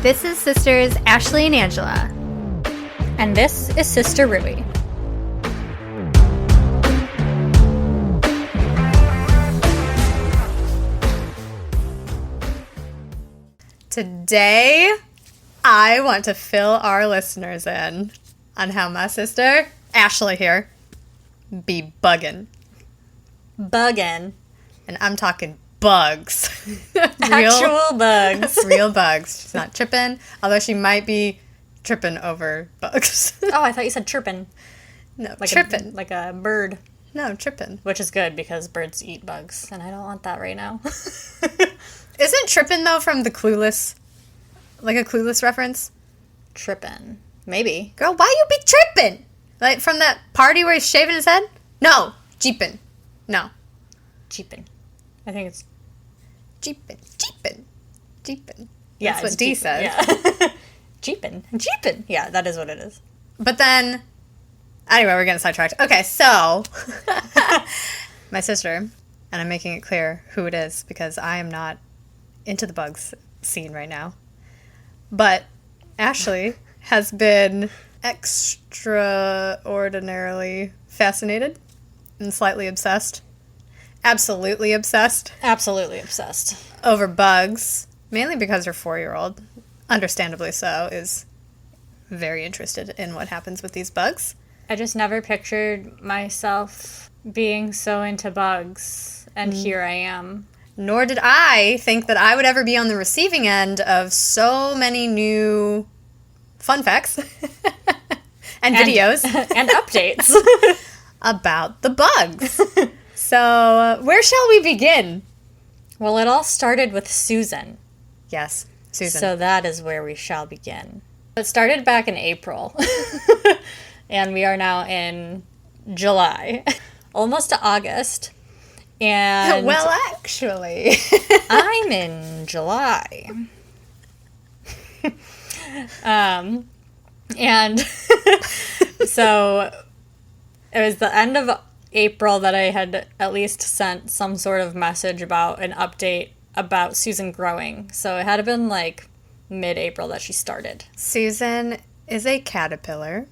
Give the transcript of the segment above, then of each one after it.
This is sisters Ashley and Angela. And this is Sister Ruby. Today, I want to fill our listeners in on how my sister, Ashley here, be bugging. Bugging. And I'm talking bugs. Actual bugs. Real bugs. She's not tripping, although she might be tripping over bugs. Oh, I thought you said chirping. No, Like tripping. like a bird. No, tripping. Which is good because birds eat bugs, and I don't want that right now. Isn't tripping, though, from the Clueless? Like a Clueless reference? Tripping. Maybe. Girl, why you be tripping? Like from that party where he's shaving his head? No. Jeepin'. No. Jeeping. I think it's... Jeepin'. Jeepin'. Jeepin'. Yeah, That's what it's D jeeping, says. Yeah. Jeepin'. Jeepin'. Yeah, that is what it is. But then... Anyway, we're getting sidetracked. Okay, so... my sister, and I'm making it clear who it is because I am not into the bugs scene right now. But Ashley has been extraordinarily fascinated and slightly obsessed. Absolutely obsessed. Absolutely obsessed. Over bugs. Mainly because her 4-year-old, understandably so, is very interested in what happens with these bugs. I just never pictured myself being so into bugs, and here I am. Nor did I think that I would ever be on the receiving end of so many new fun facts and videos and updates about the bugs. So, where shall we begin? Well, it all started with Susan. Yes, Susan. So that is where we shall begin. It started back in April, and we are now in July, almost to August. And well, actually, I'm in July. And so it was the end of April that I had at least sent some sort of message about an update about Susan growing. So it had been like mid-April that she started. Susan is a caterpillar.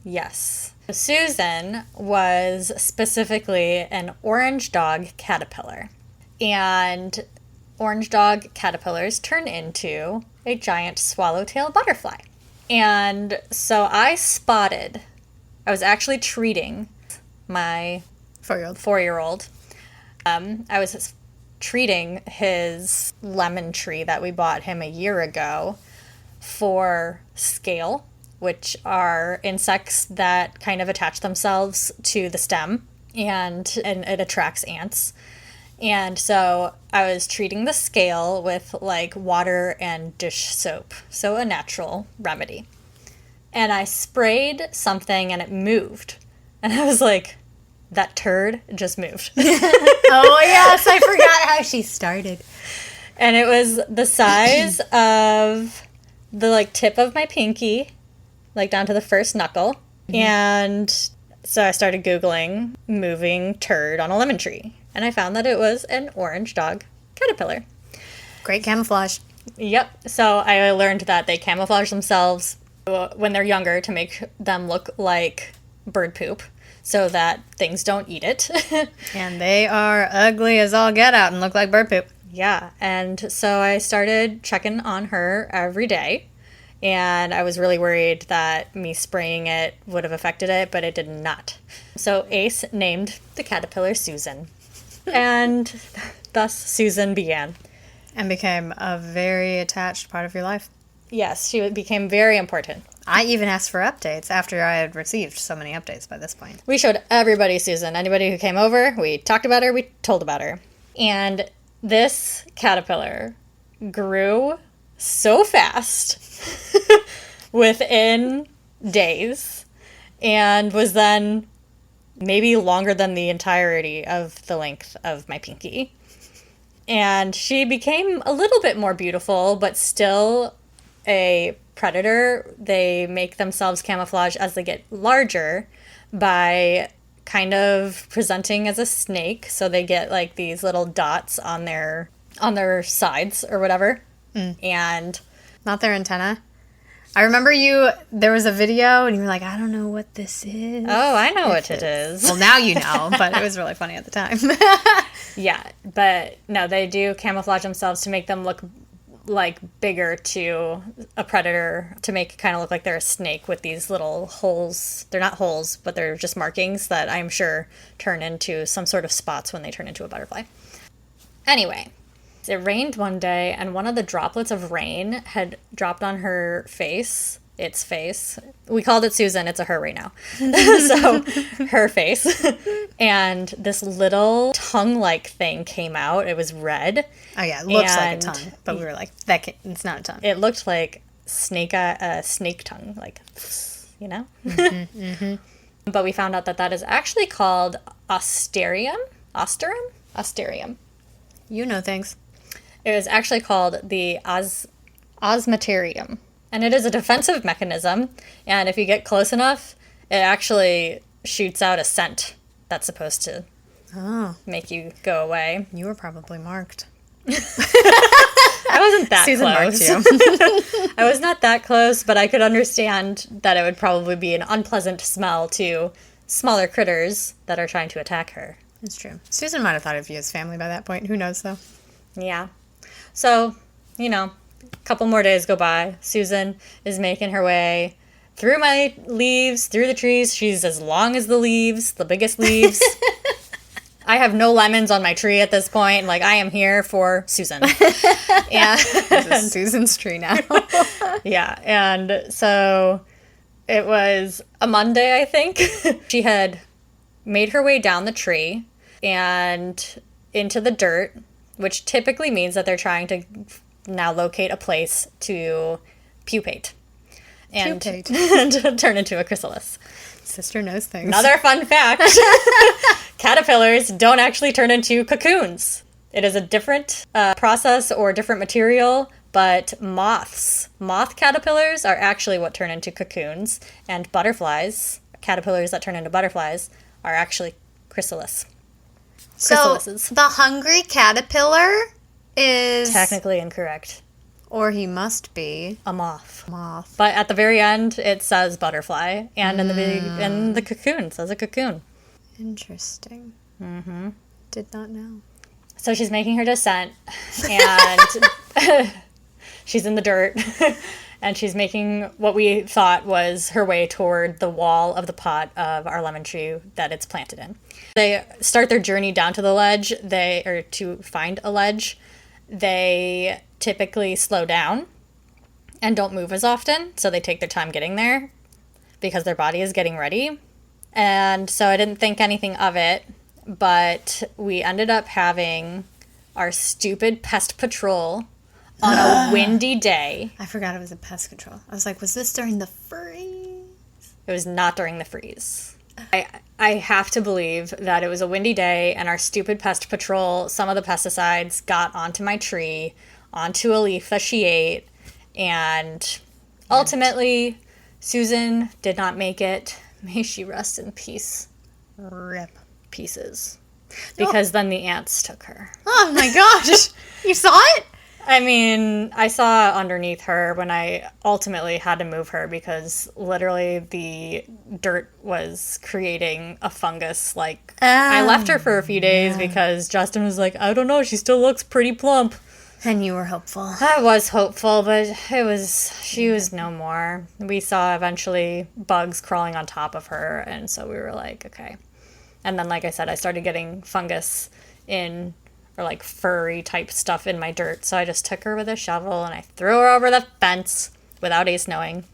Yes. Susan was specifically an orange dog caterpillar. And orange dog caterpillars turn into a giant swallowtail butterfly. And so I was actually treating my 4-year-old. 4-year-old. I was treating his lemon tree that we bought him a year ago for scale, which are insects that kind of attach themselves to the stem, and it attracts ants. And so I was treating the scale with like water and dish soap, so a natural remedy. And I sprayed something and it moved. And I was like, that turd just moved. Oh, yes, I forgot how she started. And it was the size of the like tip of my pinky, like down to the first knuckle. Mm-hmm. And so I started Googling moving turd on a lemon tree. And I found that it was an orange dog caterpillar. Great camouflage. Yep. So I learned that they camouflage themselves when they're younger to make them look like bird poop so that things don't eat it. And they are ugly as all get out and look like bird poop. Yeah. And so I started checking on her every day. And I was really worried that me spraying it would have affected it, but it did not. So Ace named the caterpillar Susan. And thus Susan began. And became a very attached part of your life. Yes, she became very important. I even asked for updates after I had received so many updates by this point. We showed everybody Susan. Anybody who came over, we talked about her, we told about her. And this caterpillar grew so fast within days and was then maybe longer than the entirety of the length of my pinky. And she became a little bit more beautiful, but still a predator. They make themselves camouflage as they get larger by kind of presenting as a snake. So they get like these little dots on their sides or whatever. And Not their antenna. I remember there was a video and you were like, I don't know what this is. Oh, I know what it is. Well, now you know, but it was really funny at the time. Yeah, but no, they do camouflage themselves to make them look like bigger to a predator, to make it kind of look like they're a snake with these little holes. They're not holes, but they're just markings that I'm sure turn into some sort of spots when they turn into a butterfly. Anyway, it rained one day, and one of the droplets of rain had dropped on her face. Its face. We called it Susan. It's a her right now. So, her face. And this little tongue-like thing came out. It was red. Oh, yeah. It looks like a tongue. But we were like, it's not a tongue. It looked like snake tongue. Like, you know? Mm-hmm, mm-hmm. But we found out that is actually called Osterium. Osterium. You know things. It was actually called the Osmeterium. And it is a defensive mechanism. And if you get close enough, it actually shoots out a scent that's supposed to make you go away. You were probably marked. I wasn't that Susan close. Marked you. I was not that close, but I could understand that it would probably be an unpleasant smell to smaller critters that are trying to attack her. It's true. Susan might have thought of you as family by that point. Who knows, though? Yeah. So, a couple more days go by. Susan is making her way through my leaves, through the trees. She's as long as the leaves, the biggest leaves. I have no lemons on my tree at this point. Like, I am here for Susan. Yeah. This is Susan's tree now. Yeah. And so it was a Monday, I think. She had made her way down the tree and into the dirt, which typically means that they're trying to now locate a place to pupate. And to turn into a chrysalis. Sister knows things. Another fun fact. Caterpillars don't actually turn into cocoons. It is a different process or different material, but moth caterpillars are actually what turn into cocoons, and caterpillars that turn into butterflies, are actually chrysalises. So the hungry caterpillar is technically incorrect. Or he must be a moth. But at the very end, it says butterfly, and in the cocoon, it says a cocoon. Interesting. Mm-hmm. Did not know. So she's making her descent, and she's in the dirt, and she's making what we thought was her way toward the wall of the pot of our lemon tree that it's planted in. They start their journey down to the ledge, to find a ledge. They typically slow down and don't move as often, so they take their time getting there because their body is getting ready. And so I didn't think anything of it, but we ended up having our stupid pest patrol on a windy day. I forgot it was a pest control. I was like, was this during the freeze? It was not during the freeze. I have to believe that it was a windy day, and our stupid pest patrol, some of the pesticides got onto my tree, onto a leaf that she ate, and ultimately, Susan did not make it. May she rest in peace. Rip. Pieces. Because then the ants took her. Oh my gosh! You saw it? I mean, I saw underneath her when I ultimately had to move her because literally the dirt was creating a fungus. I left her for a few days because Justin was like, I don't know, she still looks pretty plump. And you were hopeful. I was hopeful, but she was no more. We saw eventually bugs crawling on top of her, and so we were like, okay. And then, like I said, I started getting fungus or furry type stuff in my dirt. So I just took her with a shovel and I threw her over the fence without Ace knowing.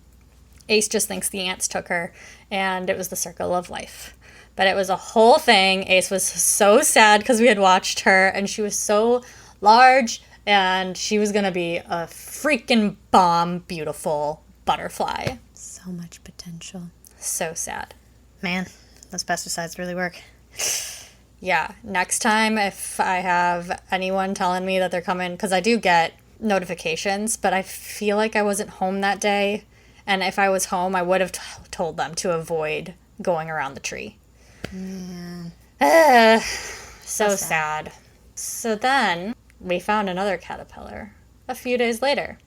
Ace just thinks the ants took her, and it was the circle of life. But it was a whole thing. Ace was so sad because we had watched her, and she was so large, and she was going to be a freaking bomb, beautiful butterfly. So much potential. So sad. Man, those pesticides really work. Yeah, next time if I have anyone telling me that they're coming, because I do get notifications, but I feel like I wasn't home that day, and if I was home, I would have told them to avoid going around the tree. So sad. So then we found another caterpillar a few days later.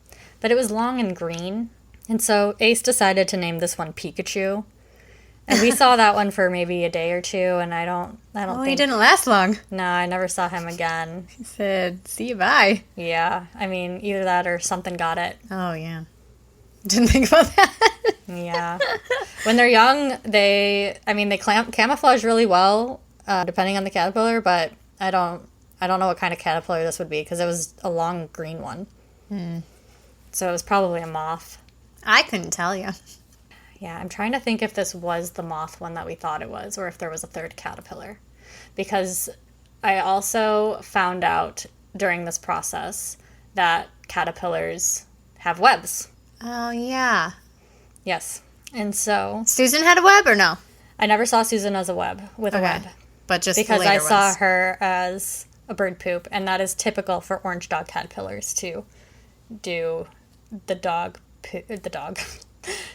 but it was long and green. And so Ace decided to name this one Pikachu. And we saw that one for maybe a day or two, and I don't Oh, he think... didn't last long. No, I never saw him again. He said, see you, bye. Yeah, I mean, either that or something got it. Oh, yeah. Didn't think about that. Yeah. When they're young, they camouflage really well, depending on the caterpillar, but I don't know what kind of caterpillar this would be, because it was a long green one. So it was probably a moth. I couldn't tell you. Yeah, I'm trying to think if this was the moth one that we thought it was, or if there was a third caterpillar. Because I also found out during this process that caterpillars have webs. Oh, yeah. Yes. And so Susan had a web or no? I never saw Susan as a web, with a web. But just Because the later I saw ones. her as a bird poop, and that is typical for orange dog caterpillars to do the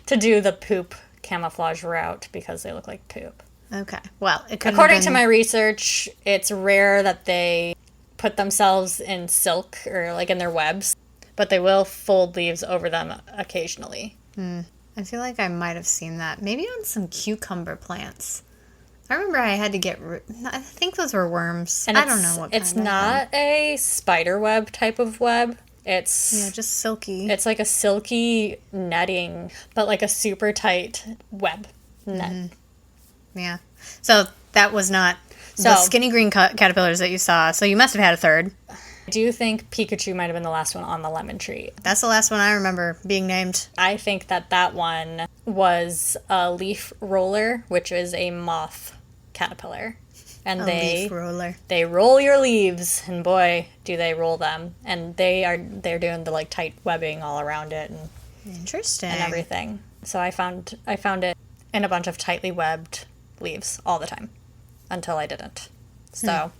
to do the poop camouflage route because they look like poop. Okay. Well, it could According to my research, it's rare that they put themselves in silk or like in their webs, but they will fold leaves over them occasionally. I feel like I might have seen that. Maybe on some cucumber plants. I remember I had to get... I think those were worms. And I don't know what kind. It's not a spider web type of web. It's Yeah, just silky. It's like a silky netting, but like a super tight web net. Yeah. So that was not the skinny green caterpillars that you saw. So you must have had a third. I do think Pikachu might have been the last one on the lemon tree. That's the last one I remember being named. I think that one was a leaf roller, which is a moth caterpillar. And Leaf roller. they roll your leaves, and boy, do they roll them. And they're doing the like tight webbing all around it and Interesting. everything. So I found it in a bunch of tightly webbed leaves all the time until I didn't. So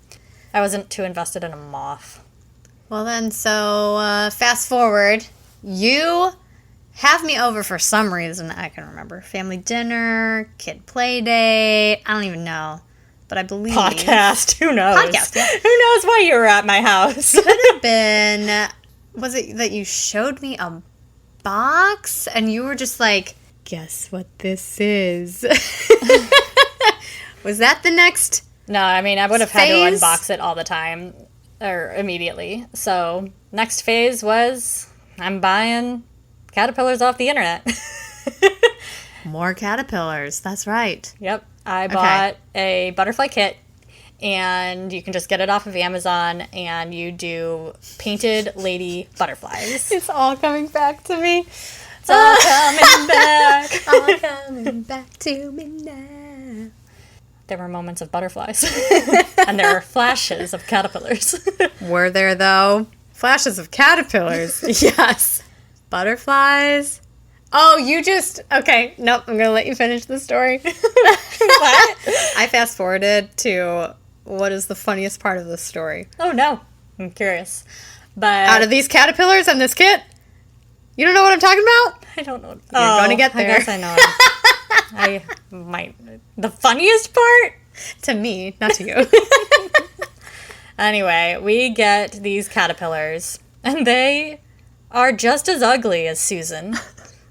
I wasn't too invested in a moth. Well then, so fast forward. You have me over for some reason I can remember. Family dinner, kid play date. I don't even know. But I believe... Podcast. Who knows? Podcast, yeah. Who knows why you were at my house? Could have been... Was it that you showed me a box and you were just like, guess what this is? Was that the next... No, I mean, I would have had to phase? unbox it all the time or immediately. So next phase was I'm buying caterpillars off the internet. More caterpillars. That's right. Yep. I bought a butterfly kit, and you can just get it off of Amazon, and you do painted lady butterflies. It's all coming back to me. It's all coming back. All coming back to me now. There were moments of butterflies, and there were flashes of caterpillars. Were there, though? Flashes of caterpillars. Yes. Butterflies. Oh, you just... Okay, nope, I'm going to let you finish the story. What? I fast-forwarded to what is the funniest part of this story. Oh, no. I'm curious. But Out of these caterpillars and this kit, you don't know what I'm talking about? I don't know. You're gonna get there. I guess I know. I might. The funniest part? To me, not to you. Anyway, we get these caterpillars, and they are just as ugly as Susan,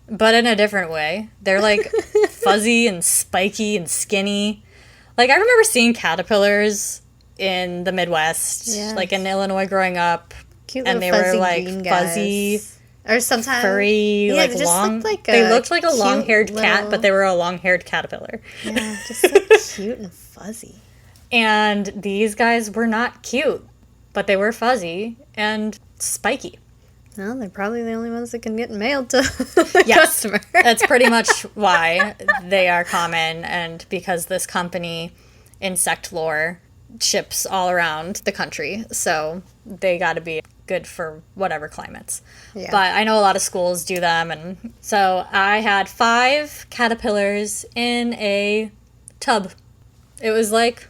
but in a different way. They're like fuzzy and spiky and skinny. Like, I remember seeing caterpillars in the Midwest, Yeah. like in Illinois growing up, Cute and they little were fuzzy like green guys. fuzzy, Or sometimes... furry, Yeah, like they just long. looked like they a looked like a cute long-haired cat, little- but they were a long-haired caterpillar. Yeah, just so cute and fuzzy. And these guys were not cute, but they were fuzzy and spiky. Well, they're probably the only ones that can get mailed to the Yes. customer. That's pretty much why they are common, and because this company, Insect Lore, ships all around the country, so they got to be good for whatever climates. Yeah. But I know a lot of schools do them, and so I had 5 caterpillars in a tub. It was like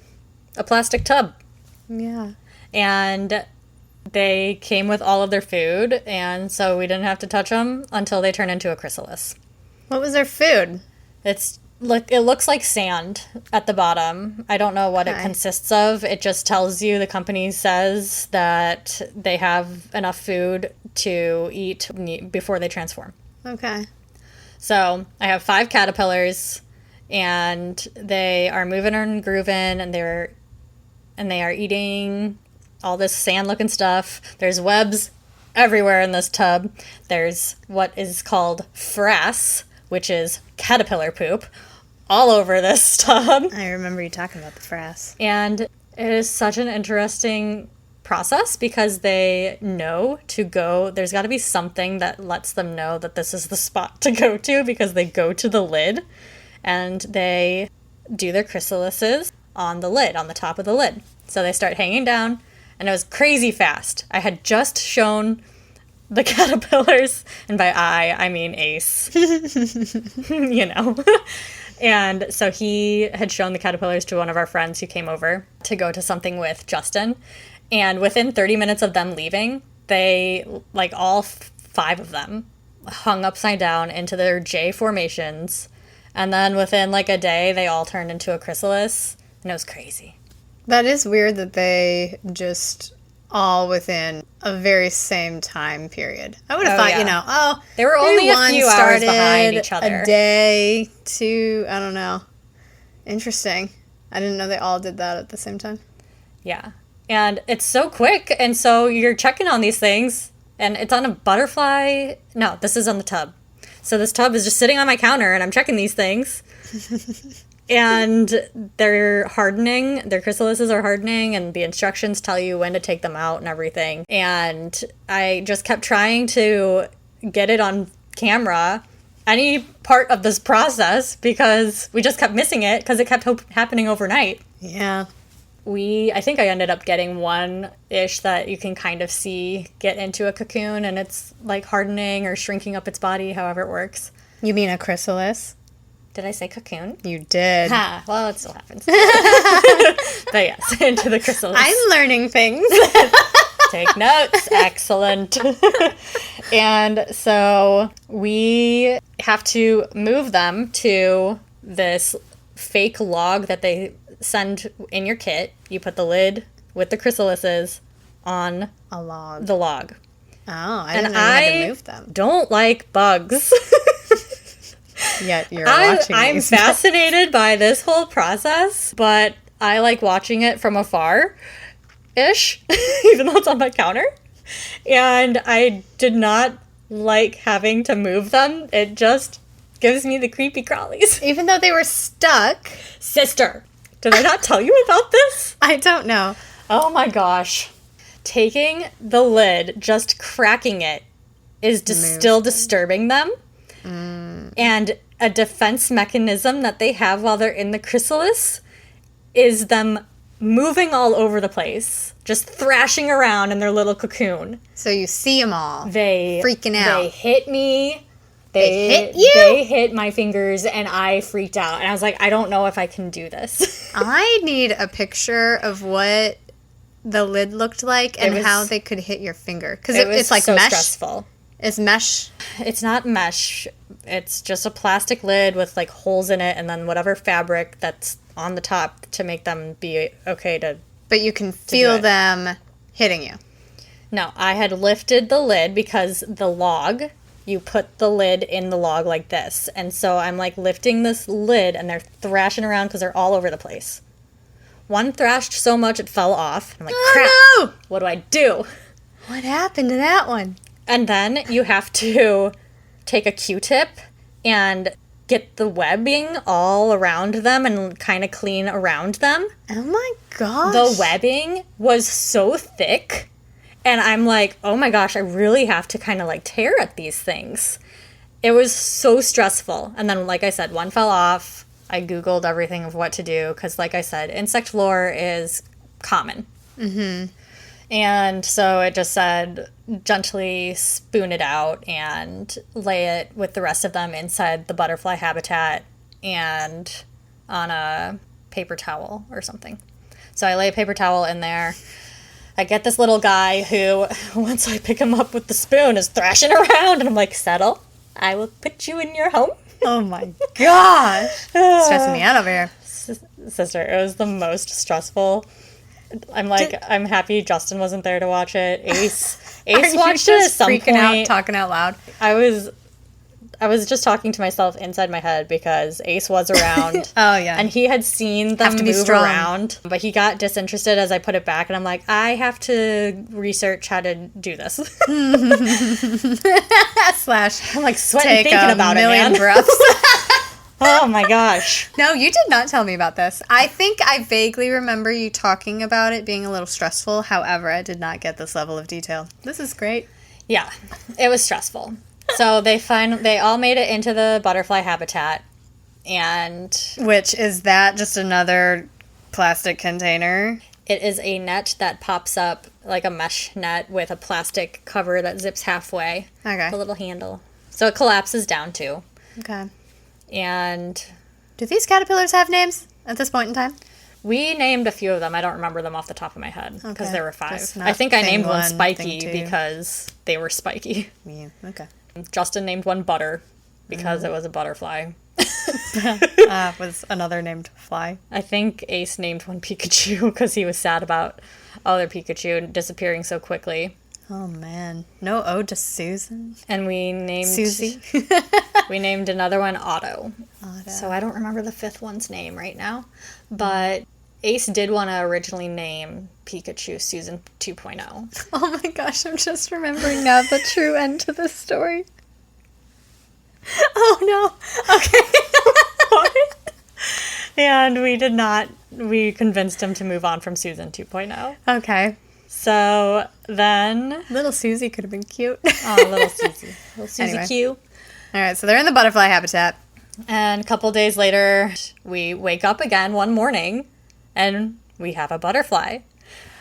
a plastic tub. Yeah. And they came with all of their food, and so we didn't have to touch them until they turned into a chrysalis. What was their food? It's Look, it looks like sand at the bottom. I don't know what it Okay. consists of. It just tells you, the company says that they have enough food to eat before they transform. Okay. So I have 5 caterpillars, and they are moving and grooving, and they are eating all this sand-looking stuff. There's webs everywhere in this tub. There's what is called frass, which is caterpillar poop, all over this tub. I remember you talking about the frass. And it is such an interesting process because they know to go. There's got to be something that lets them know that this is the spot to go to, because they go to the lid and they do their chrysalises on the lid, on the top of the lid. So they start hanging down, and it was crazy fast. I had just shown the caterpillars, and by I mean Ace, you know. And so he had shown the caterpillars to one of our friends who came over to go to something with Justin. And within 30 minutes of them leaving, they, like, all 5 of them hung upside down into their J formations. And then within like a day, they all turned into a chrysalis. And it was crazy. That is weird that they just all within a very same time period. I would have Oh, thought, yeah. you know, They were maybe only a one few hours started behind each other. A day, 2, I don't know. Interesting. I didn't know they all did that at the same time. Yeah. And it's so quick. And so you're checking on these things, and it's on a butterfly. No, this is on the tub. So this tub is just sitting on my counter, and I'm checking these things. And they're hardening. Their chrysalises are hardening, and the instructions tell you when to take them out and everything. And I just kept trying to get it on camera, any part of this process, because we just kept missing it because it kept happening overnight. Yeah. I think I ended up getting one-ish that you can kind of see get into a cocoon, and it's like hardening or shrinking up its body, however it works. You mean a chrysalis? Did I say cocoon? You did. Ha, well, it still happens. But yes, into the chrysalis. I'm learning things. Take notes. Excellent. And so we have to move them to this fake log that they send in your kit. You put the lid with the chrysalises on A log. the log. Oh, I And didn't know you had I to move them. don't like bugs. Yet you're watching I'm these. fascinated by this whole process, but I like watching it from afar ish, even though it's on my counter. And I did not like having to move them. It just gives me the creepy crawlies. Even though they were stuck, Sister, did I not tell you about this? I don't know. Oh my gosh. Taking the lid, just cracking it, is still disturbing them. And a defense mechanism that they have while they're in the chrysalis is them moving all over the place, just thrashing around in their little cocoon. So you see them all. They Freaking out. They hit me. They hit you? They hit my fingers, and I freaked out. And I was like, I don't know if I can do this. I need a picture of what the lid looked like and was- how they could hit your finger. Because It was it's like so mesh. stressful. It's mesh. It's not mesh. It's just a plastic lid with like holes in it, and then whatever fabric that's on the top to make them be okay to. But you can feel it. them hitting you. No, I had lifted the lid because the log, you put the lid in the log like this. And so I'm like lifting this lid, and they're thrashing around because they're all over the place. One thrashed so much it fell off. I'm like, crap, Oh no! what do I do? What happened to that one? And then you have to take a Q-tip and get the webbing all around them and kind of clean around them. Oh my gosh. The webbing was so thick, and I'm like, oh my gosh, I really have to kind of like tear at these things. It was so stressful. And then, like I said, one fell off. I Googled everything of what to do because, like I said, insect lore is common. And so it just said gently spoon it out and lay it with the rest of them inside the butterfly habitat and on a paper towel or something. So I lay a paper towel in there. I get this little guy who, once I pick him up with the spoon, is thrashing around. And I'm like, settle. I will put you in your home. Oh my gosh. Stressing me out over here. Sister, it was the most stressful. I'm happy Justin wasn't there to watch it. Ace watched it at some freaking out, point. talking out loud. I was just talking to myself inside my head because Ace was around. Oh, yeah. And he had seen them to be move strong. around, but he got disinterested as I put it back, and I'm like, I have to research how to do this. Slash. I'm like sweating Take thinking a about it, million man. breaths. Oh my gosh. No, you did not tell me about this. I think I vaguely remember you talking about it being a little stressful. However, I did not get this level of detail. This is great. Yeah, it was stressful. So they all made it into the butterfly habitat, and Which is that just another plastic container? it is a net that pops up like a mesh net with a plastic cover that zips halfway. Okay. A little handle. So it collapses down too. Okay. And Do these caterpillars have names at this point in time? we named a few of them. I don't remember them off the top of my head because Okay. there were 5. Just not I think I thing named one one, Spiky thing two. because they were spiky. Yeah. Okay. Justin named one Butter because it was a butterfly. Was another named Fly. I think Ace named one Pikachu because he was sad about other Pikachu disappearing so quickly. Oh man. No ode to Susan. And we named Susie. we named another one Otto. Otto. So I don't remember the 5th one's name right now, but Ace did want to originally name Pikachu Susan 2.0. Oh my gosh, I'm just remembering now the true end to this story. Oh no. Okay. And we did not. We convinced him to move on from Susan 2.0. Okay. So then, Little Susie could have been cute. oh, little Susie, Anyway. Q. All right, so they're in the butterfly habitat. And a couple days later, we wake up again one morning, and we have a butterfly.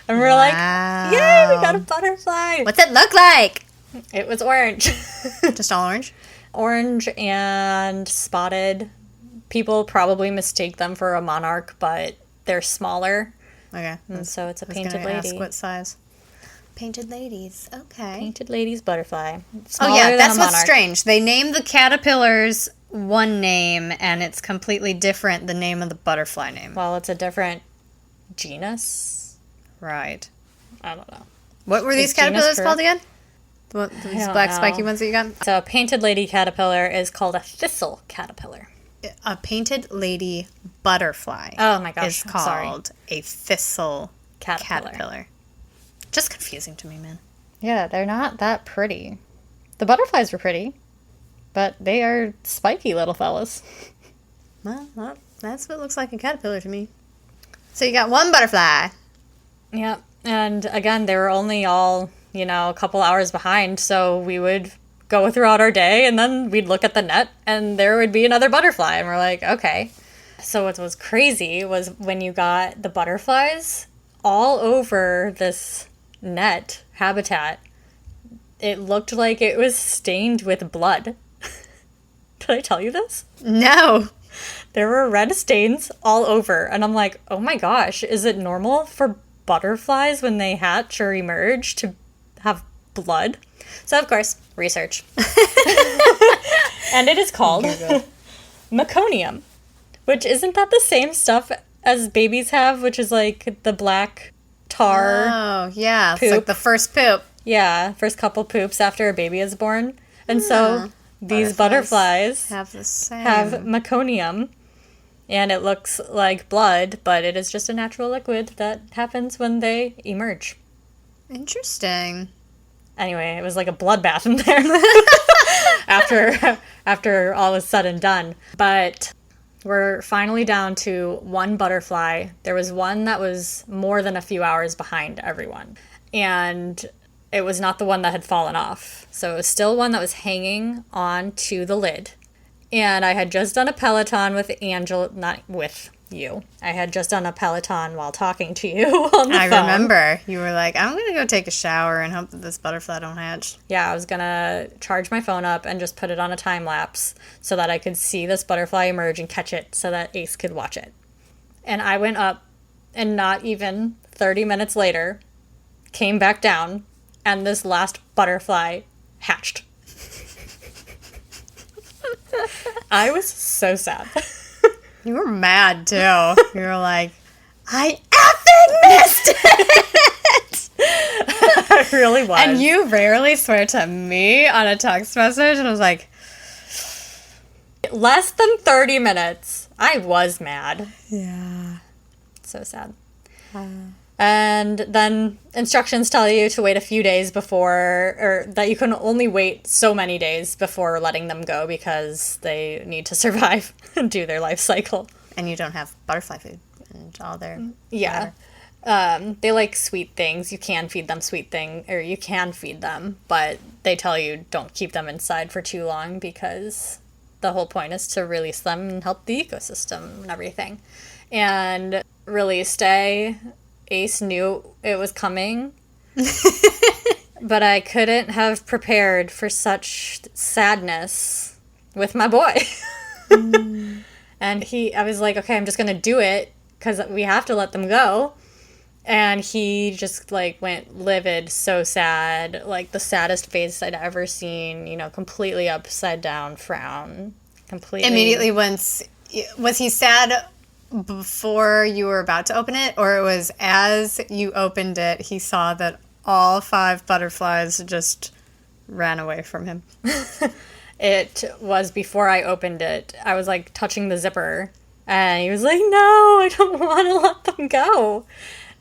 And we're like, yay, we got a butterfly. What's it look like? It was orange. Just all orange? Orange and spotted. People probably mistake them for a monarch, but they're smaller. Okay. And so it's a I was painted gonna lady. ask what size. Painted ladies. Okay. Painted lady's butterfly. Oh Smaller yeah, than that's a what's monarch. strange. They name the caterpillars one name, and it's completely different the name of the butterfly name. Well, it's a different genus. Right. I don't know. What were these Is genus caterpillars called correct? again? These don't black know. spiky ones that you got? So a painted lady caterpillar is called a thistle caterpillar. A painted lady butterfly Oh my gosh, is I'm called sorry. a thistle Caterpillar. caterpillar. Just confusing to me, man. Yeah, they're not that pretty. The butterflies were pretty, but they are spiky little fellas. Well, that's what looks like a caterpillar to me. So you got one butterfly. Yep. And again, they were only all, a couple hours behind, so we would go throughout our day and then we'd look at the net and there would be another butterfly and we're like, okay. So what was crazy was when you got the butterflies all over this net habitat, it looked like it was stained with blood. Did I tell you this? No. There were red stains all over, and I'm like, oh my gosh, is it normal for butterflies when they hatch or emerge to have blood? So, of course, research. And it is called meconium, which isn't that the same stuff as babies have, which is like the black tar. Oh, yeah. It's Poop. like the first poop. Yeah, first couple poops after a baby is born. And so these butterflies have the same. have meconium, and it looks like blood, but it is just a natural liquid that happens when they emerge. Interesting. Anyway, it was like a bloodbath in there after all was said and done. But we're finally down to one butterfly. There was one that was more than a few hours behind everyone, and it was not the one that had fallen off. So it was still one that was hanging on to the lid. And I had just done a Peloton with Angela, not with you. I had just done a Peloton while talking to you on the I phone. remember. You were like, I'm going to go take a shower and hope that this butterfly don't hatch. Yeah, I was gonna charge my phone up and just put it on a time lapse so that I could see this butterfly emerge and catch it so that Ace could watch it. And I went up, and not even 30 minutes later, came back down, and this last butterfly hatched. I was so sad. You were mad too. You were like, I effing missed it! I really was. And you rarely swear to me on a text message, and I was like, less than 30 minutes. I was mad. yeah. So sad. And then instructions tell you to wait a few days before, or that you can only wait so many days before letting them go because they need to survive and do their life cycle. And you don't have butterfly food and all their... Yeah. They like sweet things. You can feed them sweet thing, or you can feed them, but they tell you don't keep them inside for too long because the whole point is to release them and help the ecosystem and everything. And release day, Ace knew it was coming, but I couldn't have prepared for such sadness with my boy. And I was like, okay, I'm just going to do it because we have to let them go. And he just, like, went livid, so sad, like, the saddest face I'd ever seen, you know, completely upside down frown. Completely. Immediately was he sad before you were about to open it, or it was as you opened it, he saw that all 5 butterflies just ran away from him? It was before I opened it. I was, like, touching the zipper, and he was like, no, I don't want to let them go.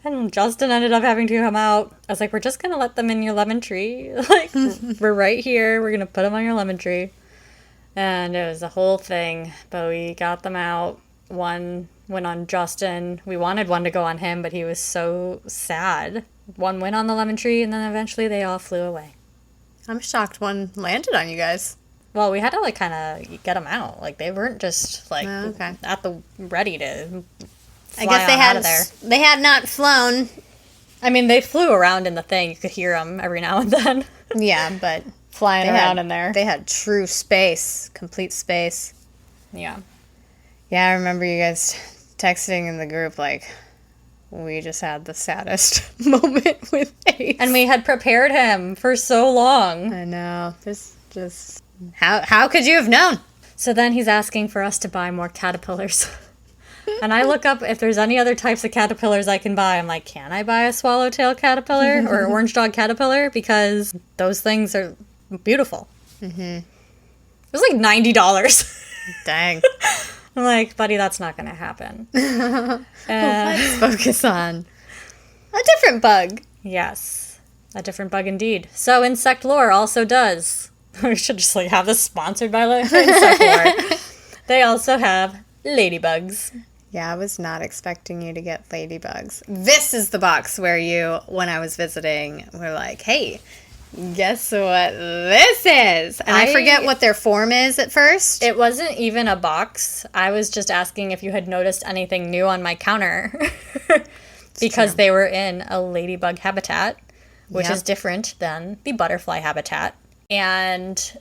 And Justin ended up having to come out. I was like, we're just going to let them in your lemon tree. Like, we're right here. We're going to put them on your lemon tree. And it was a whole thing. But we got them out. One went on Justin. We wanted one to go on him, but he was so sad. One went on the lemon tree, and then eventually they all flew away. I'm shocked one landed on you guys. Well, we had to, like, kind of get them out. Like, they weren't just, like, Oh, okay. at the ready to I fly guess on out of there. they had not flown. I mean, they flew around in the thing. You could hear them every now and then Yeah, but flying they around had, in there. They had true space, complete space. Yeah. Yeah, I remember you guys texting in the group like, we just had the saddest moment with Ace. And we had prepared him for so long. I know. This just how could you have known? So then he's asking for us to buy more caterpillars. And I look up if there's any other types of caterpillars I can buy. I'm like, can I buy a swallowtail caterpillar or orange dog caterpillar? Because those things are beautiful. Mm-hmm. It was like $90. Dang. I'm like, buddy, that's not going to happen. Let's focus on a different bug. Yes, a different bug indeed. So Insect Lore also does. We should just like have this sponsored by Insect Lore. They also have ladybugs. Yeah, I was not expecting you to get ladybugs. This is the box where you, when I was visiting, were like, hey, guess what this is? And I forget what their form is at first. It wasn't even a box. I was just asking if you had noticed anything new on my counter. Because they were in a ladybug habitat, which is different than the butterfly habitat. And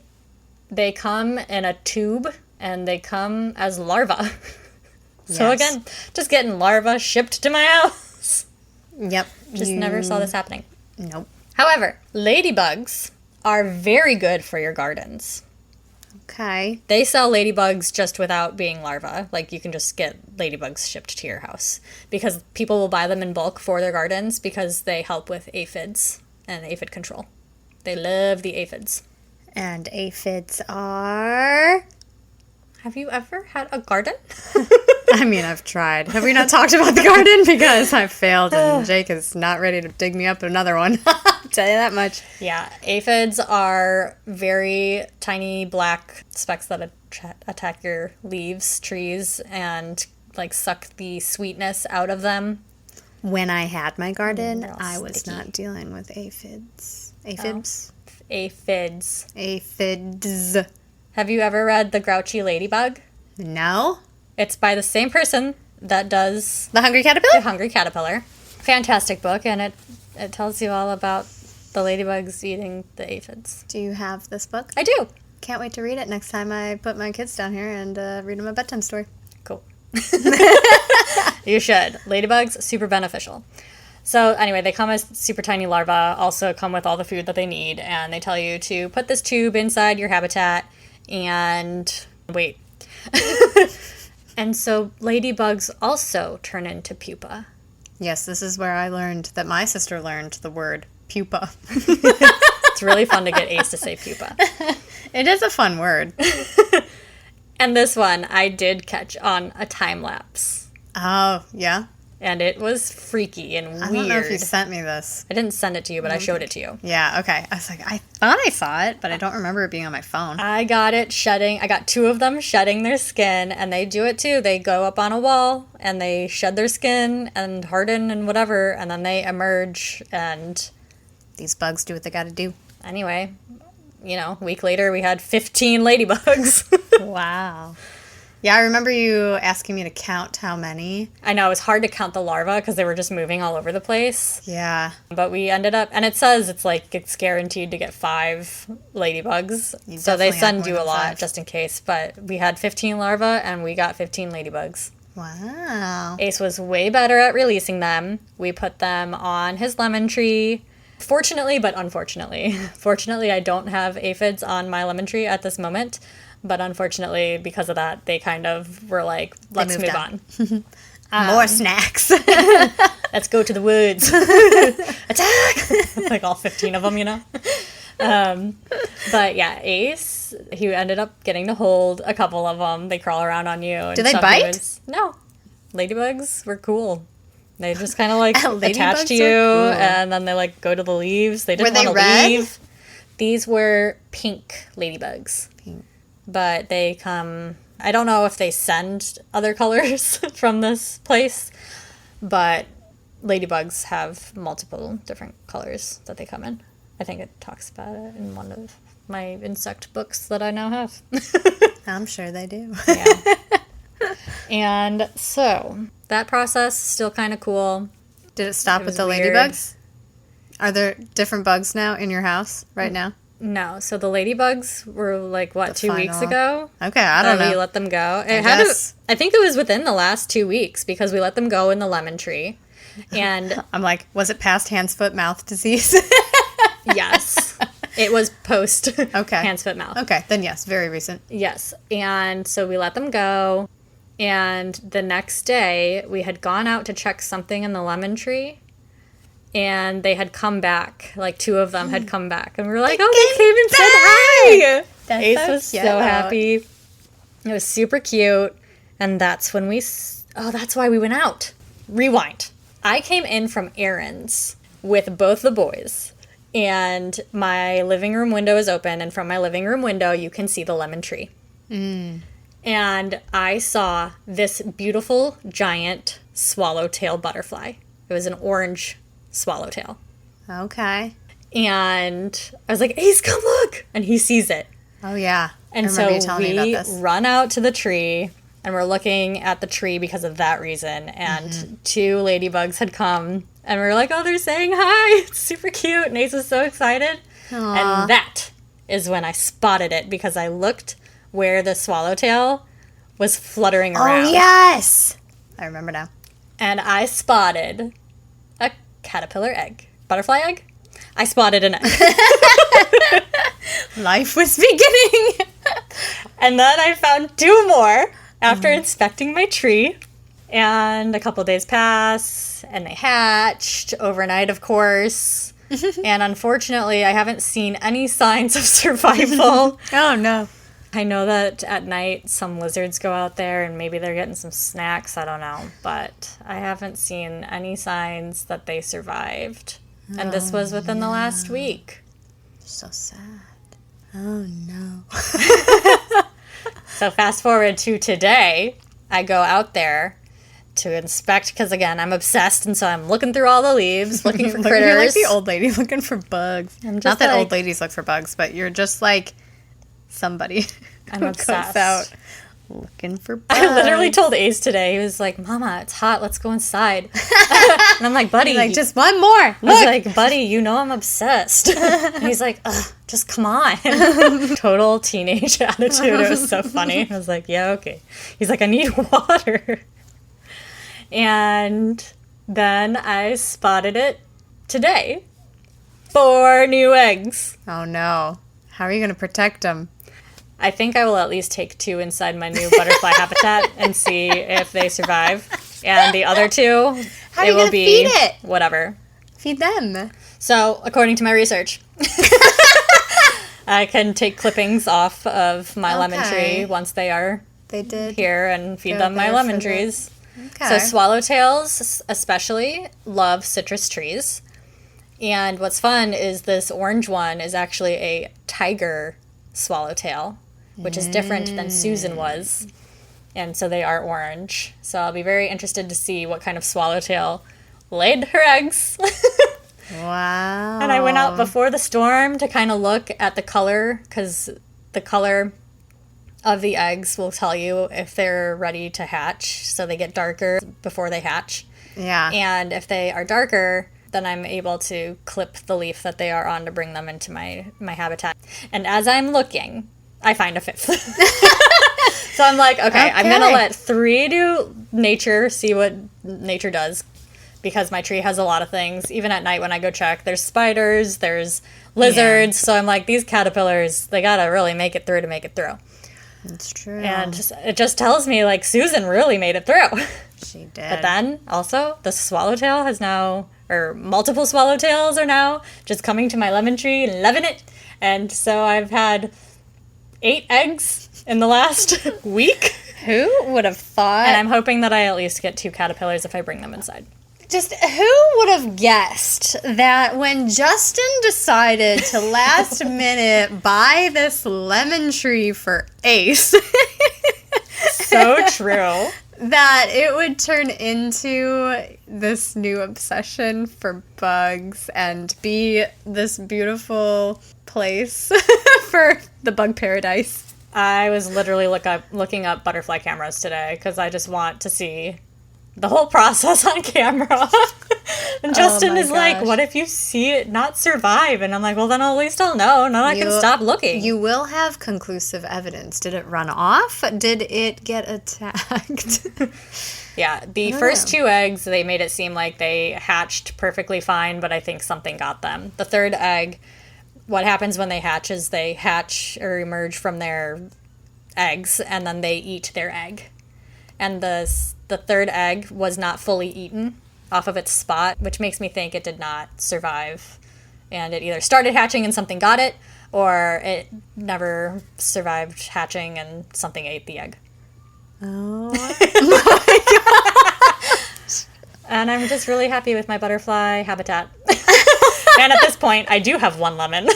they come in a tube, and they come as larvae. So again, just getting larvae shipped to my house. Yep. Just never saw this happening. Nope. However, ladybugs are very good for your gardens. Okay. They sell ladybugs just without being larvae. Like, you can just get ladybugs shipped to your house. Because people will buy them in bulk for their gardens because they help with aphids and aphid control. They love the aphids. And aphids are... Have you ever had a garden? I mean, I've tried. Have we not talked about the garden? Because I've failed and Jake is not ready to dig me up another one. I'll tell you that much. Yeah, aphids are very tiny black specks that attack your leaves, trees, and like suck the sweetness out of them. When I had my garden, They're all I was sticky. not dealing with aphids. Aphids? Aphids. Aphids. Have you ever read The Grouchy Ladybug? No? It's by the same person that does The Hungry The Caterpillar? Hungry Caterpillar. Fantastic book, and it tells you all about the ladybugs eating the aphids. Do you have this book? I do. Can't wait to read it next time I put my kids down here and read them a bedtime story. Cool. You should. Ladybugs, super beneficial. So anyway, they come as super tiny larvae, also come with all the food that they need, and they tell you to put this tube inside your habitat and Wait. And so ladybugs also turn into pupa. Yes, this is where I learned that my sister learned the word pupa. It's really fun to get Ace to say pupa. It is a fun word. And this one I did catch on a time lapse. Oh, yeah? And it was freaky and weird. I don't know if you sent me this. I didn't send it to you, but I showed it to you. Yeah, okay. I was like, I thought I saw it, but I don't remember it being on my phone. I got it shedding. I got 2 of them shedding their skin, and they do it too. They go up on a wall, and they shed their skin and harden and whatever, and then they emerge. And These bugs do what they gotta do. anyway, a week later, we had 15 ladybugs. Wow. Yeah, I remember you asking me to count how many. I know, it was hard to count the larvae because they were just moving all over the place. Yeah. But we ended up, and it says it's guaranteed to get 5 ladybugs. You So they definitely had send more you a than lot 5. just in case. But we had 15 larvae and we got 15 ladybugs. Wow. Ace was way better at releasing them. We put them on his lemon tree. Fortunately, but unfortunately. Fortunately, I don't have aphids on my lemon tree at this moment. But unfortunately, because of that, they kind of were like, let's move on. More snacks. Let's go to the woods. Attack! Like all 15 of them, But yeah, Ace, he ended up getting to hold a couple of them. They crawl around on you. And Do they stuff. bite? No. Ladybugs were cool. They just kind of like Ladybugs attach to are you, cool. and then they like go to the leaves. They didn't Were they want to red? leave. These were pink ladybugs. Pink. But they come, I don't know if they send other colors from this place, but ladybugs have multiple different colors that they come in. I think it talks about it in one of my insect books that I now have. I'm sure they do. Yeah. And so that process is still kind of cool. Did it stop It with was the weird. ladybugs? Are there different bugs now in your house right now? No, so the ladybugs were like, what, The 2 weeks final- ago? Okay, I don't We know. let them go. guess. I think it was within the last 2 weeks because we let them go in the lemon tree. And I'm like, was it past hands, foot, mouth disease? yes, it was post Okay. hands, foot, mouth. Okay, then yes, very recent. Yes. And so we let them go. And the next day, we had gone out to check something in the lemon tree. And they had come back. Like 2 of them had come back. And we were like, oh, they came and said hi. That's Ace so was so cute. happy. It was super cute. And that's when that's why we went out. Rewind. I came in from errands with both the boys. And my living room window is open. And from my living room window, you can see the lemon tree. And I saw this beautiful, giant swallowtail butterfly. It was an orange swallowtail. Okay. And I was like, Ace, come look! And he sees it. Oh, yeah. And I remember so you telling me about we this. run out to the tree, and we're looking at the tree because of that reason. And 2 ladybugs had come, and we were like, oh, they're saying hi! It's super cute! And Ace was so excited. Aw. And that is when I spotted it, because I looked where the swallowtail was fluttering around. Oh, yes! I remember now. And I spotted a caterpillar egg. Butterfly egg? I spotted an egg. Life was beginning! And then I found 2 more after inspecting my tree. And a couple days pass, and they hatched overnight, of course. And unfortunately, I haven't seen any signs of survival. Oh, no. I know that at night some lizards go out there and maybe they're getting some snacks. I don't know. But I haven't seen any signs that they survived. And this was within the last week. So sad. Oh, no. So fast forward to today, I go out there to inspect because, again, I'm obsessed. And so I'm looking through all the leaves, looking for critters. You're like the old lady looking for bugs. I'm just Not that like- old ladies look for bugs, but you're just like somebody I'm who obsessed. goes out looking for bugs. I literally told Ace today, he was like, Mama, it's hot. Let's go inside. And I'm like, buddy. Like, just one more. I was Look. like, buddy, you know I'm obsessed. And he's like, ugh, just come on. Total teenage attitude. It was so funny. I was like, yeah, okay. He's like, I need water. And then I spotted it today. 4 new eggs. Oh, no. How are you going to protect them? I think I will at least take 2 inside my new butterfly habitat and see if they survive. And the other 2, How are it you will gonna be feed it? whatever. Feed them. So, according to my research, I can take clippings off of my lemon Okay. tree once they are They did. here and feed Go them my there lemon for the- trees. Okay. So swallowtails especially love citrus trees. And what's fun is this orange one is actually a tiger swallowtail, which is different than Susan was. And so they are orange. So I'll be very interested to see what kind of swallowtail laid her eggs. Wow. And I went out before the storm to kind of look at the color, because the color of the eggs will tell you if they're ready to hatch. So they get darker before they hatch. Yeah. And if they are darker, then I'm able to clip the leaf that they are on to bring them into my habitat. And as I'm looking, I find a 5th. So I'm like, okay, I'm going to let 3 do nature, see what nature does. Because my tree has a lot of things. Even at night when I go check, there's spiders, there's lizards. So I'm like, these caterpillars, they got to really make it through to make it through. That's true. And it just tells me, like, Susan really made it through. She did. But then, also, the swallowtail has now, or multiple swallowtails are now just coming to my lemon tree and loving it. And so I've had 8 eggs in the last week. Who would have thought? And I'm hoping that I at least get 2 caterpillars if I bring them inside. Just who would have guessed that when Justin decided to last minute buy this lemon tree for Ace, So true. that it would turn into this new obsession for bugs and be this beautiful place for the bug paradise? I was literally looking up butterfly cameras today because I just want to see the whole process on camera. And Justin my is like, gosh. what if you see it not survive? And I'm like, well, then at least I'll know. Now I can stop looking. You will have conclusive evidence. Did it run off? Did it get attacked? Yeah, the first 2 eggs, they made it seem like they hatched perfectly fine, but I think something got them. The 3rd egg, what happens when they hatch is they hatch or emerge from their eggs, and then they eat their egg. And the 3rd egg was not fully eaten off of its spot, which makes me think it did not survive. And it either started hatching and something got it, or it never survived hatching and something ate the egg. Oh. And I'm just really happy with my butterfly habitat. And at this point, I do have 1 lemon.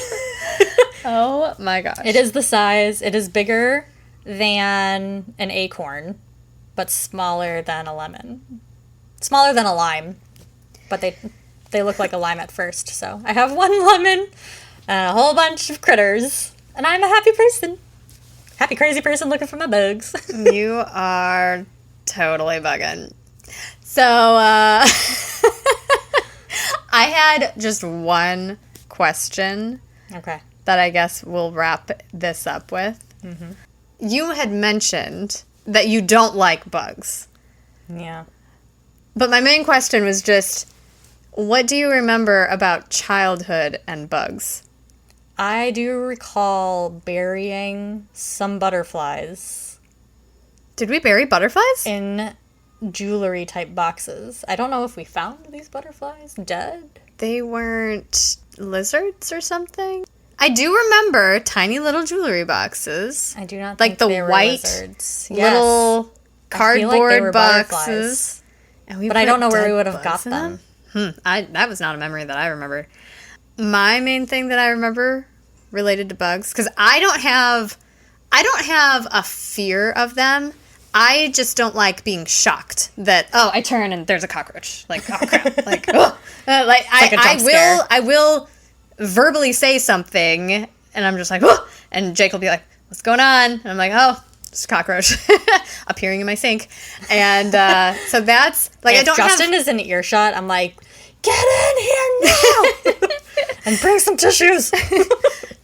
Oh my gosh. It is the size, it is bigger than an acorn, but smaller than a lemon. Smaller than a lime, but they look like a lime at first. So I have 1 lemon and a whole bunch of critters, and I'm a happy person. Happy crazy person looking for my bugs. You are totally bugging. So, I had just one question Okay. that I guess we'll wrap this up with. Mm-hmm. You had mentioned that you don't like bugs. Yeah. But my main question was just, what do you remember about childhood and bugs? I do recall burying some butterflies Did we bury butterflies? in jewelry type boxes. I don't know if we found these butterflies dead. They weren't lizards or something? I do remember tiny little jewelry boxes. I do not Like think the they were white lizards. Little I feel like they cardboard were boxes. butterflies. And we But I put don't know where dead we would have bugs got in them. That was not a memory that I remember. My main thing that I remember related to bugs, because I don't have a fear of them. I just don't like being shocked that I turn and there's a cockroach. Like, oh crap! Like, oh, like like a jump scare. I will verbally say something, and I'm just like, oh, and Jake will be like, "What's going on?" And I'm like, "Oh, it's a cockroach appearing in my sink," and so that's like If I don't Justin have. is in earshot, I'm like, get in here now and bring some tissues.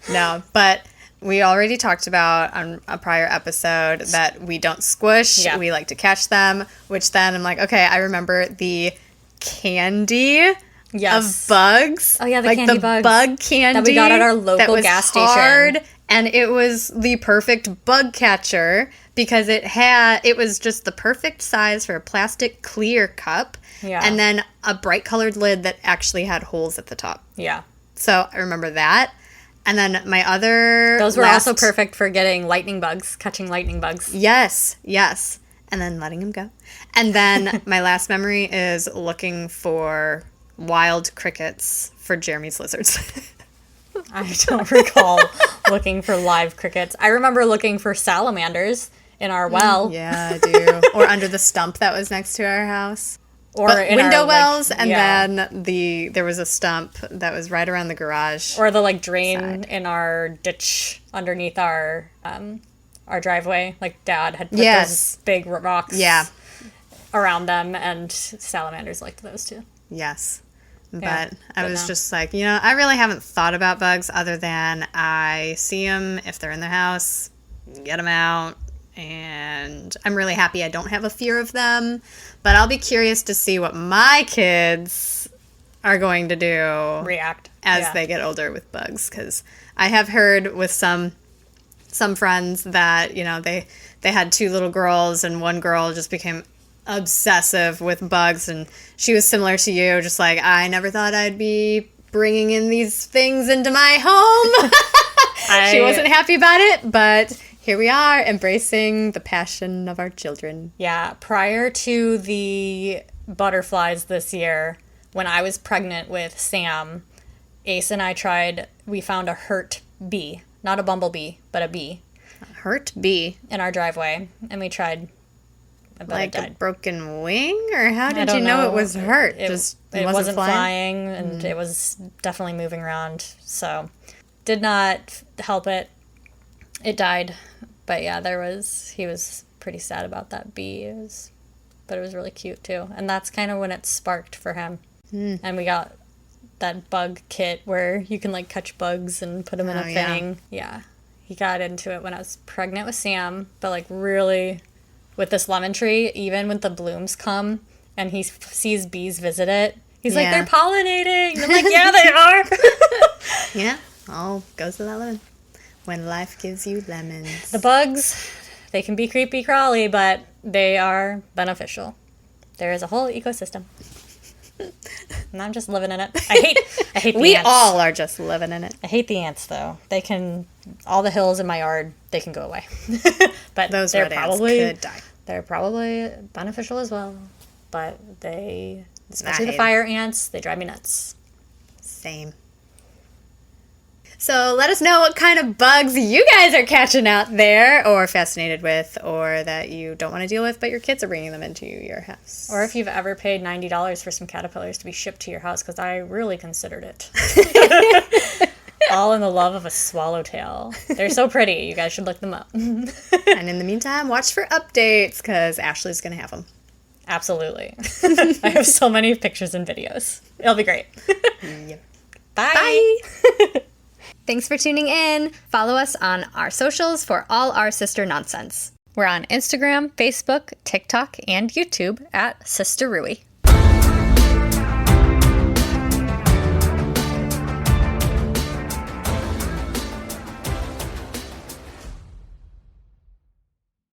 No, but we already talked about on a prior episode that we don't squish. Yeah. We like to catch them, which then I'm like, okay, I remember the candy Yes. of bugs. Oh, yeah, the like candy the bugs bug candy that we got at our that local was gas hard, station. and it was the perfect bug catcher because it was just the perfect size for a plastic clear cup, Yeah. and then a bright colored lid that actually had holes at the top. Yeah. So I remember that. And then my other Those were last- also perfect for getting lightning bugs, catching lightning bugs. Yes, yes. And then letting him go. And then my last memory is looking for wild crickets for Jeremy's lizards. I don't recall looking for live crickets. I remember looking for salamanders in our well. Yeah, I do. Or under the stump that was next to our house. Or But in window our, wells, like, and yeah. then there was a stump that was right around the garage. Or the like drain in our ditch underneath our driveway. Like Dad had put Yes. those big rocks Yeah. around them, and salamanders liked those too. Yes. But Yeah, I but was no. just like, I really haven't thought about bugs other than I see them if they're in the house, get them out, and I'm really happy I don't have a fear of them. But I'll be curious to see what my kids are going to do React as Yeah. they get older with bugs, because I have heard with some friends that they had two little girls, and one girl just became obsessive with bugs, and she was similar to you, just like, I never thought I'd be bringing in these things into my home. She wasn't happy about it, but here we are, embracing the passion of our children. Yeah, prior to the butterflies this year, when I was pregnant with Sam, Ace and I we found a hurt bee. Not a bumblebee, but a bee Hurt bee, in our driveway. And we tried, but like it a died. broken wing, or how I did don't you know it was hurt? It Just it wasn't flying. flying, and it was definitely moving around. So, did not help it. It died. But yeah, he was pretty sad about that bee. But it was really cute too. And that's kind of when it sparked for him. And we got that bug kit where you can like catch bugs and put them in a Oh, yeah. thing. Yeah. He got into it when I was pregnant with Sam, but like really with this lemon tree, even when the blooms come and he sees bees visit it, he's like, Yeah. they're pollinating. I'm like, yeah, they are. Yeah, all goes to that lemon. When life gives you lemons. The bugs, they can be creepy crawly, but they are beneficial. There is a whole ecosystem. And I'm just living in it. I hate the We ants. all are just living in it. I hate the ants though. All the hills in my yard, they can go away. But Those they're red ants probably could die. they're probably beneficial as well. But especially the hate 'em. fire ants, they drive me nuts. Same. So let us know what kind of bugs you guys are catching out there, or fascinated with, or that you don't want to deal with, but your kids are bringing them into your house. Or if you've ever paid $90 for some caterpillars to be shipped to your house, because I really considered it. All in the love of a swallowtail. They're so pretty. You guys should look them up. And in the meantime, watch for updates, because Ashley's going to have them. Absolutely. I have so many pictures and videos. It'll be great. Yep. Bye. Thanks for tuning in. Follow us on our socials for all our sister nonsense. We're on Instagram, Facebook, TikTok, and YouTube at Sister Rui.